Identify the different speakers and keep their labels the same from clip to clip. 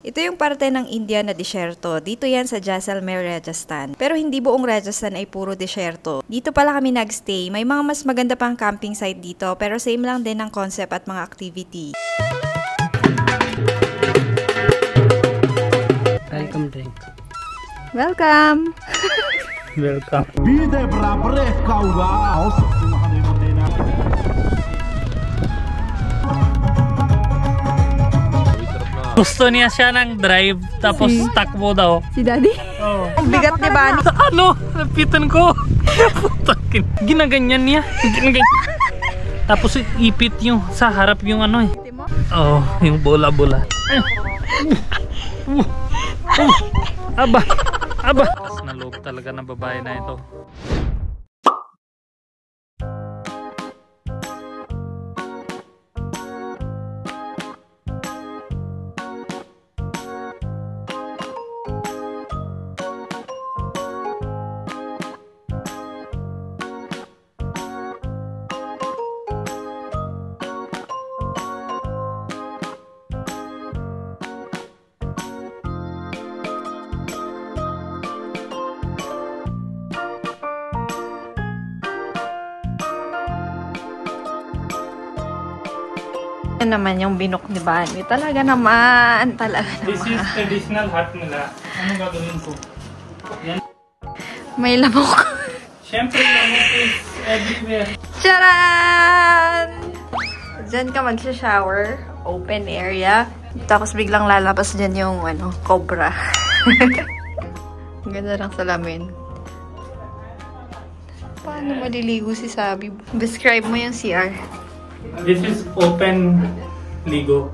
Speaker 1: Ito yung parte ng India na disyerto. Dito yan sa Jaisalmer, Rajasthan. Pero hindi buong Rajasthan ay puro disyerto. Dito pala kami nagstay. May mga mas maganda pang camping site dito, pero same lang din ang concept at mga activity.
Speaker 2: Welcome drink.
Speaker 1: Welcome!
Speaker 2: Welcome. Gusto niya siya ng drive, tapos takbo daw.
Speaker 1: Si Daddy?
Speaker 2: Oh.
Speaker 1: Ang bigat ni Bani.
Speaker 2: Ano? Lapitan ko. Putakin. Ginaganyan niya. Ginaganyan. Tapos ipit yung sa harap yung ano eh. Oh, yung bola-bola. Aba. Aba. Nalog talaga ng babae na ito.
Speaker 1: Yan naman yung binok ni Bani. Talaga naman.
Speaker 2: This is traditional hut nila. Ano gagawin ko? Yan.
Speaker 1: May lamok.
Speaker 2: Siyempre, lamok is everywhere.
Speaker 1: Charan! Diyan ka magsha-shower. Open area. Tapos biglang lalabas dyan yung cobra. Ang ganda ng salamin. Paano maliligo si Sabi? Describe mo yung CR.
Speaker 2: This is open ligo.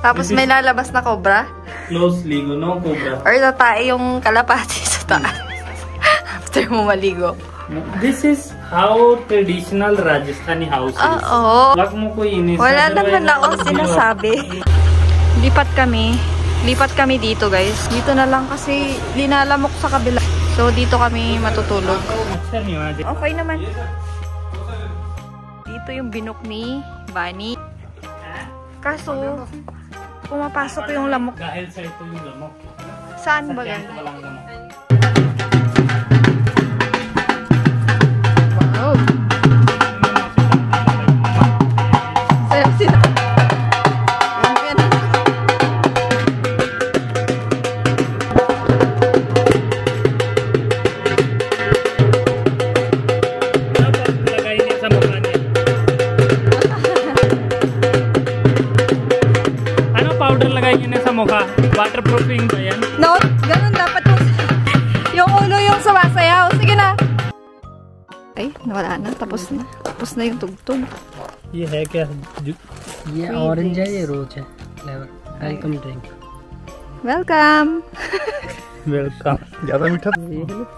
Speaker 1: Tapos may lalabas na cobra?
Speaker 2: Closed ligo, no cobra.
Speaker 1: Or natae yung kalapati sa taas. After mo maligo.
Speaker 2: This is how traditional Rajasthani house is.
Speaker 1: Oo.
Speaker 2: Wag mo ko inis.
Speaker 1: Wala naman akong sinasabi. Lipat kami dito guys. Dito na lang kasi linalamok sa kabila. So dito kami matutulog. Okay naman. Dito yung binok ni Bani. Kaso, pumapasok yung lamok.
Speaker 2: Dahil sa ito yung lamok.
Speaker 1: Saan ba yan? Wow! Sayo sila.
Speaker 2: Waterproofing ba yan?
Speaker 1: No, ganun dapat yung ulo yung sumasayaw. Sige na. Ay, nawala na. Tapos na. Tapos na yung tugtog.
Speaker 2: ये है क्या? ये ऑरेंज है, ये रोज है flavour. Welcome drink.
Speaker 1: Welcome.
Speaker 2: Welcome. ज़्यादा मीठा?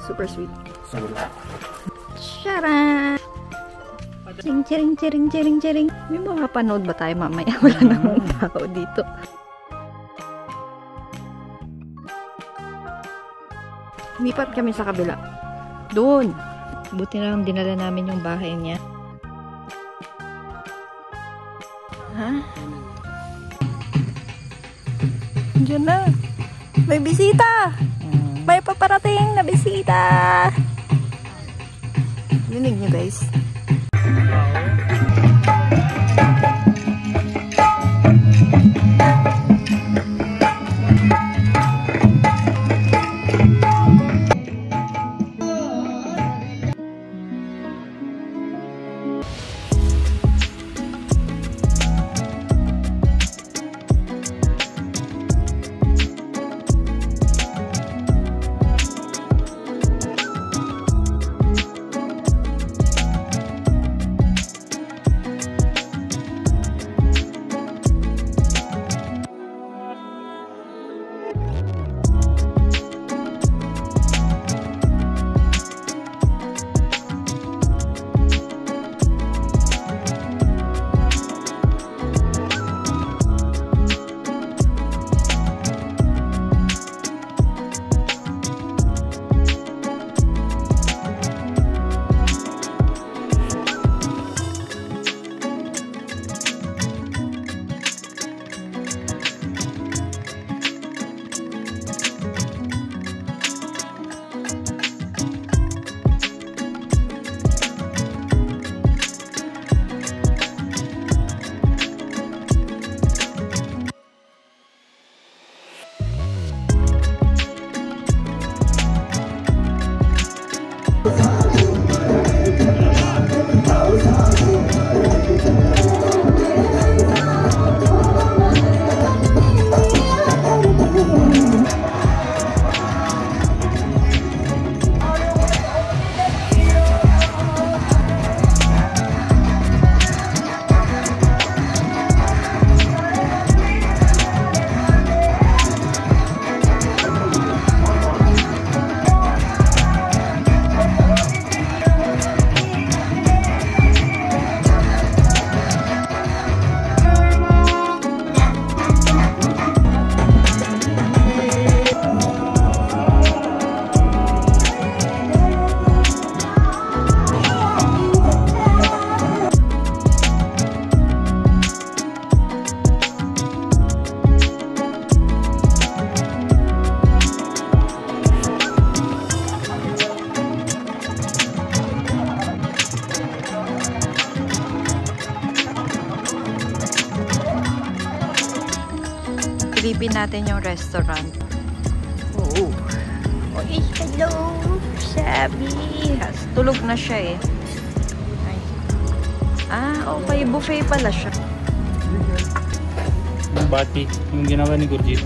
Speaker 1: Super sweet. Sharan. Ching ching ching ching ching. May makapanood ba tayo mamaya? Wala namang tao dito. Lipat kami sa kabila. Doon. Buti na lang dinala namin yung bahay niya. Ha? Diyan na. May bisita. May paparating na bisita. Linig nyo guys. Hanapin natin yung restaurant. Oh. Oy, hello! Shabby! Tulog na siya eh. Ay. Okay. Buffet pala siya.
Speaker 2: Yung bati, yung ginawa ni Gurjit.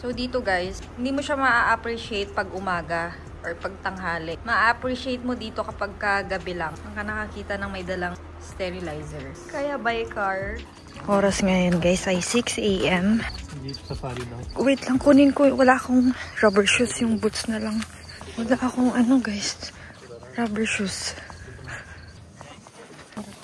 Speaker 1: So dito guys, hindi mo siya ma-appreciate pag umaga or pag tanghali. Ma-appreciate mo dito kapag gabi lang. Ang ka nakakita ng may dalang sterilizer. Kaya by car. Oras ngayon guys ay 6 AM.
Speaker 2: Jeep safari daw.
Speaker 1: Wait lang, kunin ko. Wala akong rubber shoes. Yung boots na lang. Wala akong guys. Rubber shoes.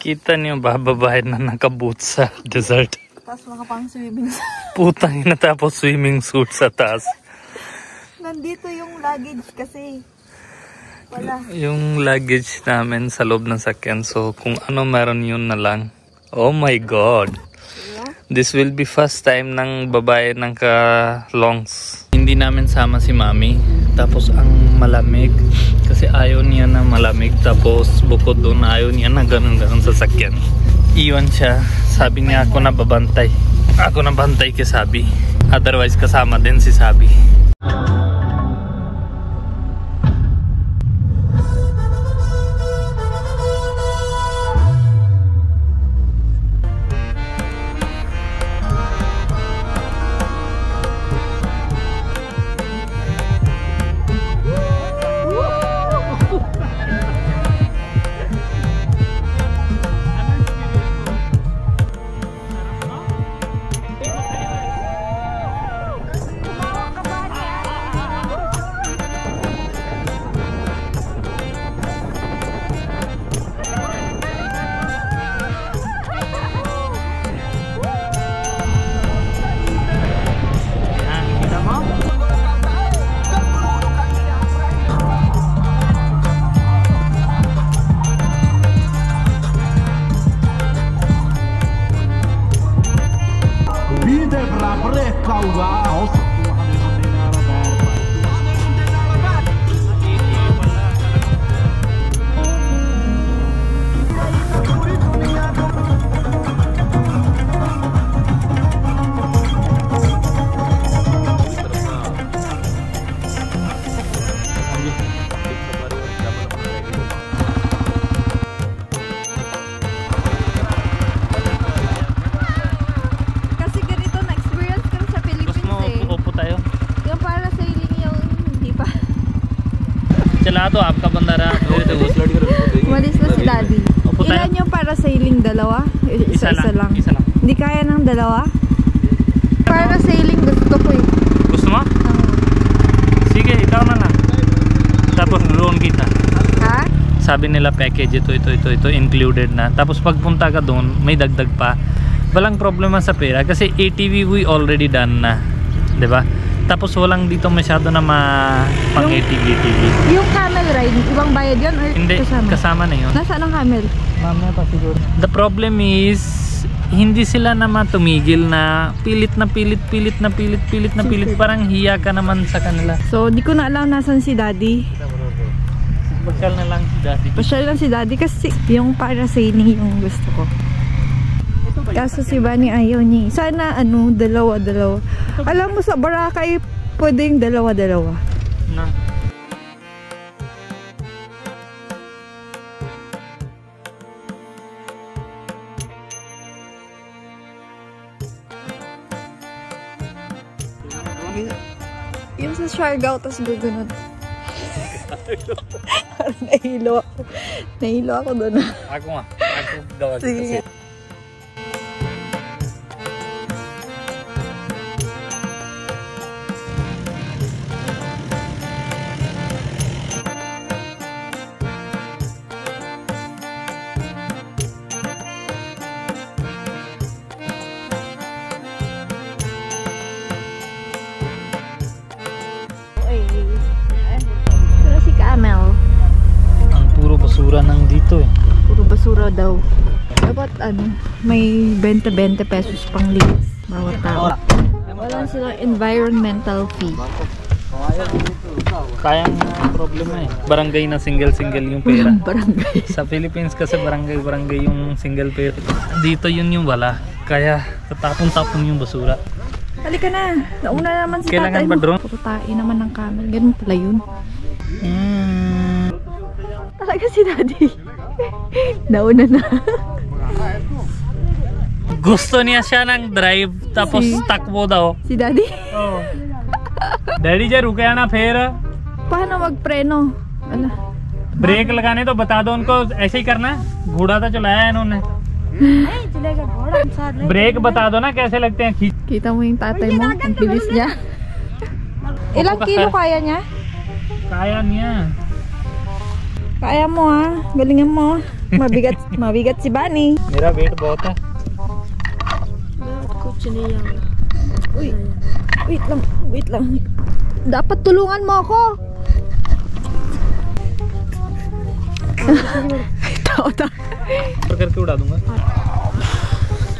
Speaker 2: Kita niyo bababae na nakaboots sa desert.
Speaker 1: Tapos makapang swimming suit.
Speaker 2: Putang ina, tapos swimming suit sa taas.
Speaker 1: Nandito yung luggage kasi. Wala.
Speaker 2: Yung luggage namin sa loob ng sakyan. So kung ano meron yun na lang. Oh my God. This will be first time ng babae ng ka-longs. Hindi namin sama si Mami. Tapos ang malamig. Kasi ayaw niya na malamig. Tapos bukod doon ayaw niya na ganun-ganun sa sakyan. Iwan siya. Sabi niya ako na babantay. Ako na bantay kay Sabi. Otherwise kasama din si Sabi. चला तो आपका बंदा रहा
Speaker 1: Umalis na si Daddy. Ilan yung parasailing? Dalawa? Isa lang. Hindi kaya ng dalawa? Parasailing gusto ko eh.
Speaker 2: Gusto mo? Sige, ikaw na lang. Tapos drone kita.
Speaker 1: Ha?
Speaker 2: Sabi nila package ito included na. Tapos pagpunta ka doon, may dagdag pa. Walang problema sa pera kasi ATV we already done na. 'Di ba? Tapos walang dito masyado na pang ATV.
Speaker 1: Yung camel ride, ibang bayad yun or
Speaker 2: hindi, kasama na yun.
Speaker 1: Nasaan ang camel?
Speaker 2: Mamaya pa siguro. The problem is, hindi sila naman tumigil na pilit. Parang hiya ka naman sa kanila.
Speaker 1: So, di ko na alam nasan si Daddy.
Speaker 2: Pasyal na lang si Daddy.
Speaker 1: Pasyal lang si Daddy kasi yung parasailing yung gusto ko. Kaso si Bunny ayaw niya. Sana dalawa. Alam mo sa Boracay pwedeng dalawa.
Speaker 2: Na.
Speaker 1: Yung sa Siargao tas gugunod. Nahilo ako doon.
Speaker 2: Ako daw.
Speaker 1: Sige. Pero si Camel.
Speaker 2: Ang puro basura nang dito eh.
Speaker 1: Puro basura daw. Dapat may 20 pesos pang linis bawat tao. Walang silang environmental fee.
Speaker 2: Kayang problema eh. Barangay na single yung pera.
Speaker 1: Barangay.
Speaker 2: Sa Philippines kasi barangay yung single pera. Dito yun yung wala. Kaya tatapon-tapon yung basura.
Speaker 1: Halika na. Nauna naman si
Speaker 2: Kailangan
Speaker 1: tatay
Speaker 2: ba
Speaker 1: mo.
Speaker 2: drone?
Speaker 1: Puro tae naman ng camel. Ganun pala yun. Talaga si daddy. Nauna na.
Speaker 2: Gusto niya siya ng drive, tapos takbo daw.
Speaker 1: Si daddy?
Speaker 2: Oh. Daddy जी रुके ना फिर
Speaker 1: Paano magpreno? Ala.
Speaker 2: Break लगाने तो बता दो उनको, ऐसे ही करना। घोड़ा तो चलाया है इन्होंने। ब्रेक बता दो ना कैसे लगते हैं खींच।
Speaker 1: Kita mo yung tatay mo, ang bilis niya. Ilang kilo kaya niya?
Speaker 2: Kaya niya.
Speaker 1: Kaya mo ha, galingan mo. Mabigat, mabigat si Bunny.
Speaker 2: मेरा वेट बहुत है।
Speaker 1: Uy, wait lang. Dapat tulungan mo ako.
Speaker 2: करके उड़ा दूंगा।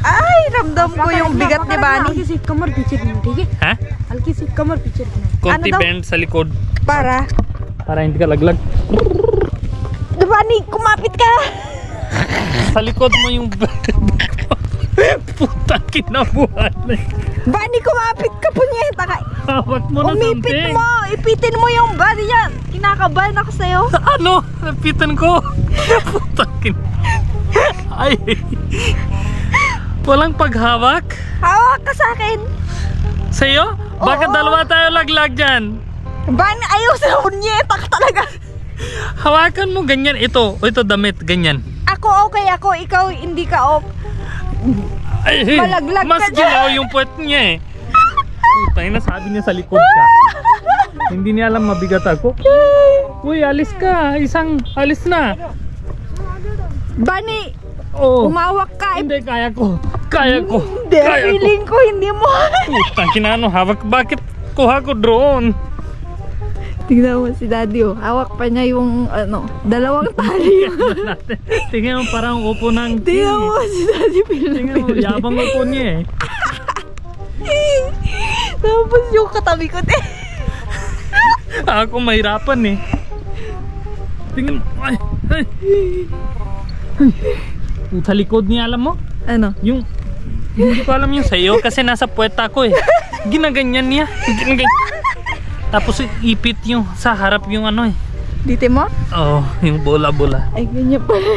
Speaker 1: Ay, ramdam ko yung bigat ni Bunny.
Speaker 3: हल्की सी कमर पीछे की ठीक है
Speaker 2: हैं?
Speaker 3: हल्की सी कमर पीछे की
Speaker 2: कोणती
Speaker 1: दाw?
Speaker 2: बँड सलिकोड
Speaker 1: Para.
Speaker 2: para hindi ka laglag.
Speaker 1: Bunny, kumapit ka.
Speaker 2: Salikod mo yung putang kinabuhan.
Speaker 1: Bunny, kumapit ka, punyeta ka.
Speaker 2: Hawak mo na
Speaker 1: Umipit
Speaker 2: something.
Speaker 1: mo, ipitin mo yung Bunny niya. Kinakabahan ako sa'yo.
Speaker 2: Ano? Napitan ko. Putang kin. Ay. Walang paghawak.
Speaker 1: Hawak ka sa akin.
Speaker 2: Sa'yo? Bakit
Speaker 1: Oo.
Speaker 2: dalawa tayo laglag dyan?
Speaker 1: Bunny, ayaw sa punyeta ka talaga.
Speaker 2: Hawakan mo ganyan. Ito damit. Ganyan.
Speaker 1: Ako okay ako, ikaw hindi ka okay.
Speaker 2: Ay,
Speaker 1: Malaglag
Speaker 2: mas
Speaker 1: ka dyan.
Speaker 2: gilaw yung puwet niya eh. Putang ina, sabi niya sa likod ka. Hindi niya alam mabigat ako. Uy, alis ka. Alis na.
Speaker 1: Bunny,
Speaker 2: Oh.
Speaker 1: umawak ka.
Speaker 2: Hindi, kaya ko. Kaya ko.
Speaker 1: Hindi,
Speaker 2: Kaya ko.
Speaker 1: feeling ko hindi mo.
Speaker 2: Putang kinano, hawak. Bakit kuha ko drone?
Speaker 1: Tingnan mo si daddy oh. Hawak pa niya yung dalawang tali.
Speaker 2: Tingnan mo parang upo ng
Speaker 1: Tingnan mo si daddy
Speaker 2: Tingnan mo, yabang upo niya eh.
Speaker 1: Tapos yung katabi ko din.
Speaker 2: Ako mahirapan eh. Tingnan mo. Ay. Sa likod niya, alam mo?
Speaker 1: Ano?
Speaker 2: Yung hindi ko alam yung sayo kasi nasa puweta ko eh. Ginaganyan niya. Tapos ipit yung sa harap yung ano eh.
Speaker 1: Dito mo?
Speaker 2: Oh, yung bola-bola.
Speaker 1: Ay, ganyan pala.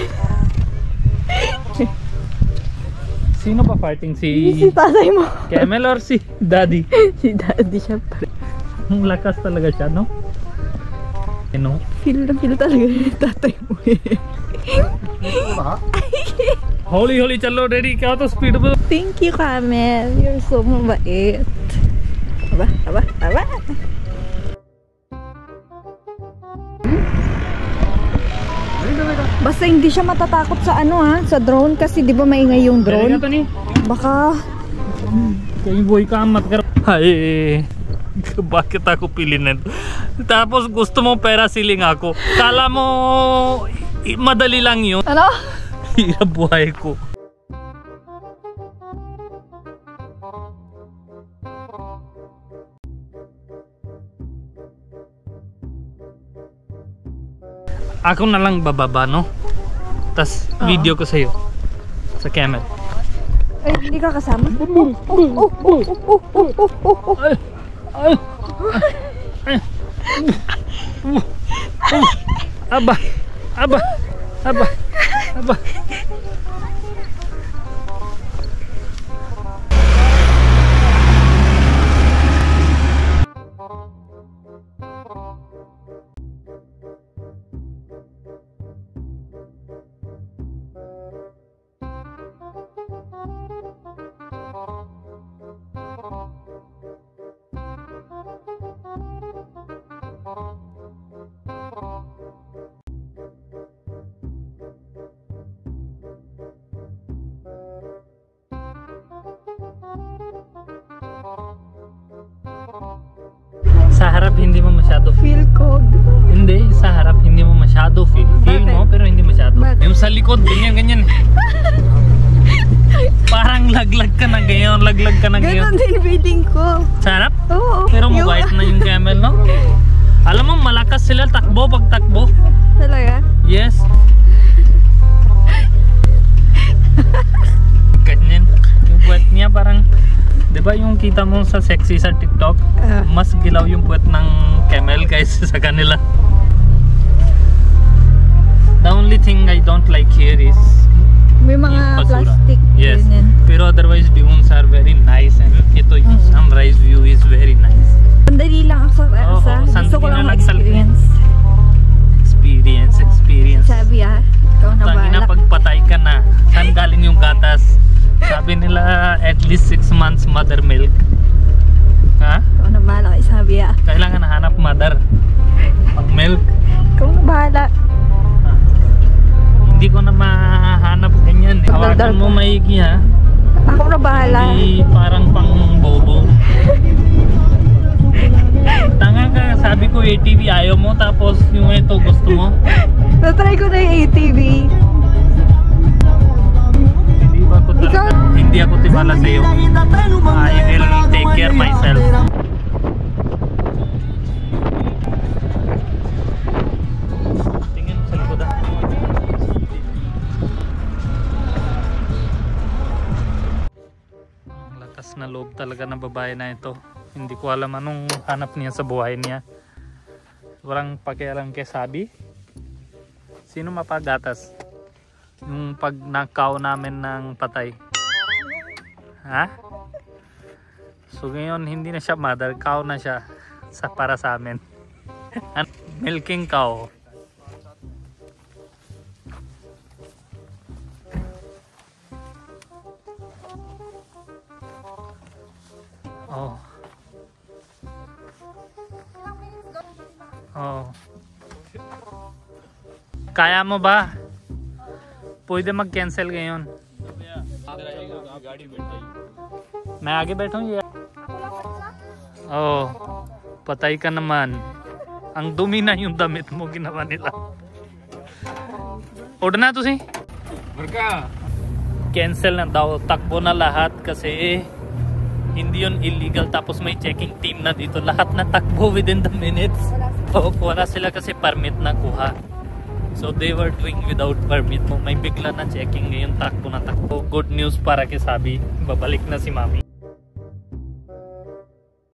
Speaker 2: Sino ba farting?
Speaker 1: Si
Speaker 2: Si
Speaker 1: tatay mo.
Speaker 2: Camel or si Daddy?
Speaker 1: Si daddy siya pa.
Speaker 2: Ang lakas talaga siya, no? Ano?
Speaker 1: Feel na feel talaga yung tatay mo eh.
Speaker 2: हौली चलो रेडी क्या तो स्पीड पे
Speaker 1: Thank you, Camel. You're so mabait. Aba. Basta hindi siya matatakot sa sa drone kasi di ba maingay yung drone?
Speaker 2: तो नहीं
Speaker 1: Baka
Speaker 2: कहीं वही काम मत कर हाय bakit ako piliin tapos gusto mo parasailing ako kala mo madali lang yun
Speaker 1: ano?
Speaker 2: hirap buhay ko ako na lang bababa no tas video ko sa'yo sa camera
Speaker 1: Ay, hindi ka kasama?
Speaker 2: Aba. Sa harap hindi mo masyado
Speaker 1: Feel ko.
Speaker 2: Hindi, sa harap hindi mo masyado feel mo pero hindi masyado.
Speaker 1: Bakit?
Speaker 2: Yung sa likod ganyan. Parang laglag ka na ganyan,
Speaker 1: Ganon din feeling ko.
Speaker 2: Sa harap?
Speaker 1: Oo.
Speaker 2: Pero mabait na yung camel, no? Alam mo, malakas sila takbo pag takbo.
Speaker 1: Talaga?
Speaker 2: Yes. Ganyan. Yung puwet niya parang Diba yung kita mo sa sexy sa TikTok? Mas gilaw yung puwet ng camel guys sa kanila. The only thing I don't like here is
Speaker 1: May mga plastic.
Speaker 2: Yes.
Speaker 1: Ganyan.
Speaker 2: Pero otherwise dunes are very nice and ito yung sunrise view is very nice.
Speaker 1: Sandali lang ako sa gusto ko lang ma-experience.
Speaker 2: Experience.
Speaker 1: Sabi ikaw na
Speaker 2: Tangina,
Speaker 1: bahala.
Speaker 2: pagpatay ka na. Saan galing yung gatas? Sabi nila at least 6 months mother milk. Ha?
Speaker 1: Ikaw na bahala kay sabi
Speaker 2: Kailangan nahanap mother. Pag milk.
Speaker 1: Ikaw na bahala.
Speaker 2: Hindi ko na mahanap ganyan. Hawakan mo maigi ha.
Speaker 1: Ako na bahala.
Speaker 2: Hindi parang pang bobo. Tanga ka, sabi ko ATV ayaw mo tapos yung ito gusto mo.
Speaker 1: Natry ko na yung ATV.
Speaker 2: Hindi ako tiwala sa iyo. I will take care myself. Tingin sa likod ah. Ang lakas na loob talaga ng babae na ito. Hindi ko alam anong hanap niya sa buhay niya. Walang pakialam kay sabi. Sino mapagatas? Yung pag nakaw namin ng patay. Ha? So ngayon hindi na siya mother, cow na siya para sa amin. Milking cow. Oh. Oh. Kaya mo ba? Pwede mag-cancel ngayon. मैं आगे बैठूंगी यार. Oh, patay ka naman. Ang dumi na yung damit mo ginawa nila. Order na ਤੁਸੀਂ? Cancel na daw. Takbo na lahat kasi hindi yun illegal tapos may checking team na dito. Lahat na takbo within the minutes. Wala sila kasi permit na kuha. So they were doing without permit mo. May bigla na checking ngayon, takbo na takbo. Good news para kay Sabi. Babalik na si Mami.